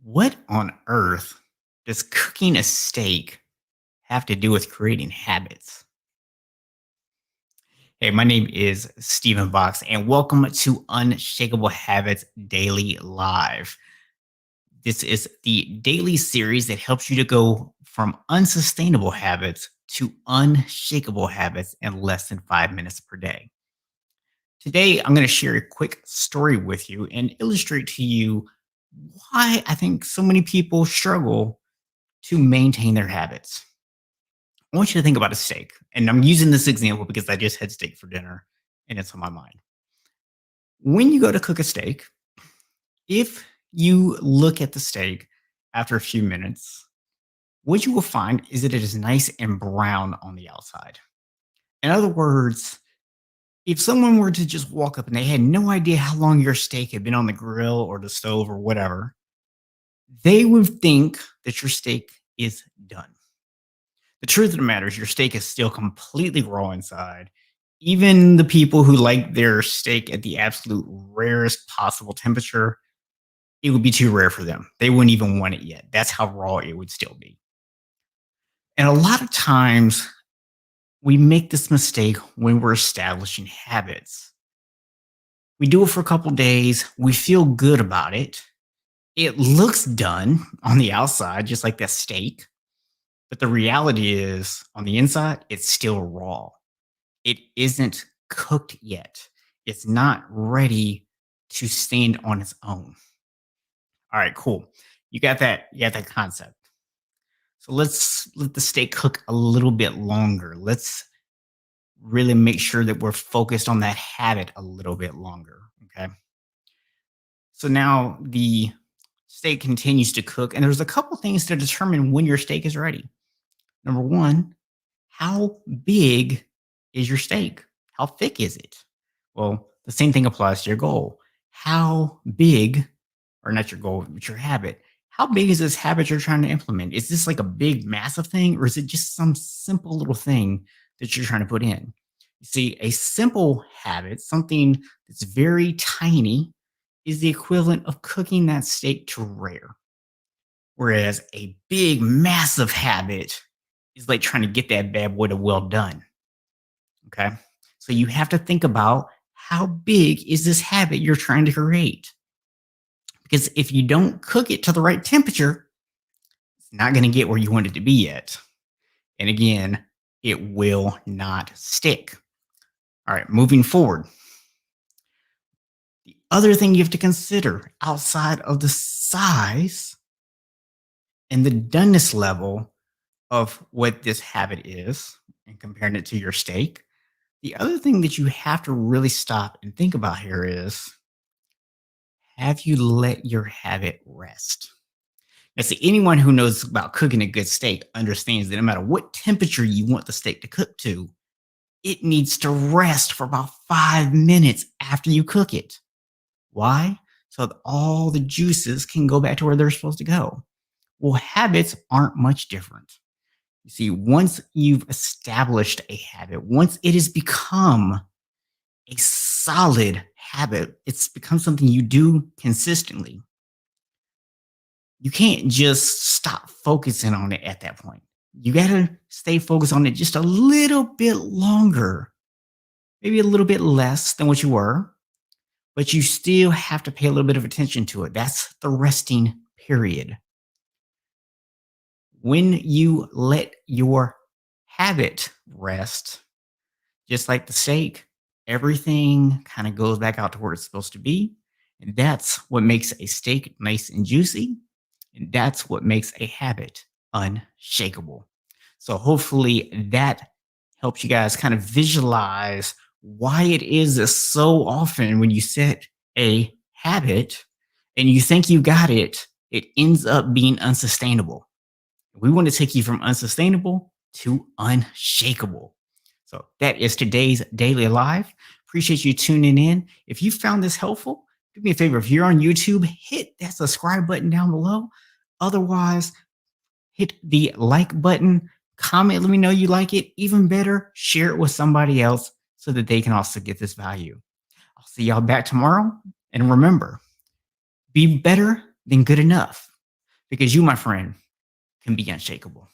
What on earth does cooking a steak have to do with creating habits? Hey, my name is Stephen Box, and welcome to Unshakable Habits Daily Live. This is the daily series that helps you to go from unsustainable habits to unshakable habits in less than 5 minutes per day. Today, I'm going to share a quick story with you and illustrate to you why I think so many people struggle to maintain their habits. I want you to think about a steak. And I'm using this example because I just had steak for dinner and it's on my mind. When you go to cook a steak, if you look at the steak after a few minutes, what you will find is that it is nice and brown on the outside. In other words, if someone were to just walk up and they had no idea how long your steak had been on the grill or the stove or whatever, they would think that your steak is done. The truth of the matter is your steak is still completely raw inside. Even the people who like their steak at the absolute rarest possible temperature, it would be too rare for them. They wouldn't even want it yet. That's how raw it would still be. And a lot of times we make this mistake when we're establishing habits. We do it for a couple days, we feel good about it. It looks done on the outside, just like that steak. But the reality is, on the inside, it's still raw. It isn't cooked yet. It's not ready to stand on its own. All right, cool. You got that. You got that concept. So let's let the steak cook a little bit longer. Let's really make sure that we're focused on that habit a little bit longer. Okay. So now the steak continues to cook, and there's a couple things to determine when your steak is ready. Number one, how big is your steak? How thick is it? Well, the same thing applies to your goal. How big, or not your goal, but your habit? How big is this habit you're trying to implement? Is this like a big, massive thing, or is it just some simple little thing that you're trying to put in? You see, a simple habit, something that's very tiny, is the equivalent of cooking that steak to rare. Whereas a big, massive habit is like trying to get that bad boy to well done. Okay. So you have to think about how big is this habit you're trying to create? Because if you don't cook it to the right temperature, it's not going to get where you want it to be yet. And again, it will not stick. All right, moving forward. The other thing you have to consider outside of the size and the doneness level of what this habit is and comparing it to your steak. The other thing that you have to really stop and think about here is, have you let your habit rest? Now, see, anyone who knows about cooking a good steak understands that no matter what temperature you want the steak to cook to, it needs to rest for about 5 minutes after you cook it. Why? So that all the juices can go back to where they're supposed to go. Well, habits aren't much different. You see, once you've established a habit, once it has become a solid habit, it's become something you do consistently. You can't just stop focusing on it at that point. You got to stay focused on it just a little bit longer, maybe a little bit less than what you were, but you still have to pay a little bit of attention to it. That's the resting period. When you let your habit rest, just like the steak, everything kind of goes back out to where it's supposed to be. And that's what makes a steak nice and juicy. And that's what makes a habit unshakable. So hopefully that helps you guys kind of visualize why it is that so often when you set a habit and you think you got it, it ends up being unsustainable. We want to take you from unsustainable to unshakable. So that is today's Daily Live. Appreciate you tuning in. If you found this helpful, do me a favor. If you're on YouTube, hit that subscribe button down below. Otherwise, hit the like button, comment, let me know you like it. Even better, share it with somebody else so that they can also get this value. I'll see y'all back tomorrow. And remember, be better than good enough. because you, my friend, can be unshakable.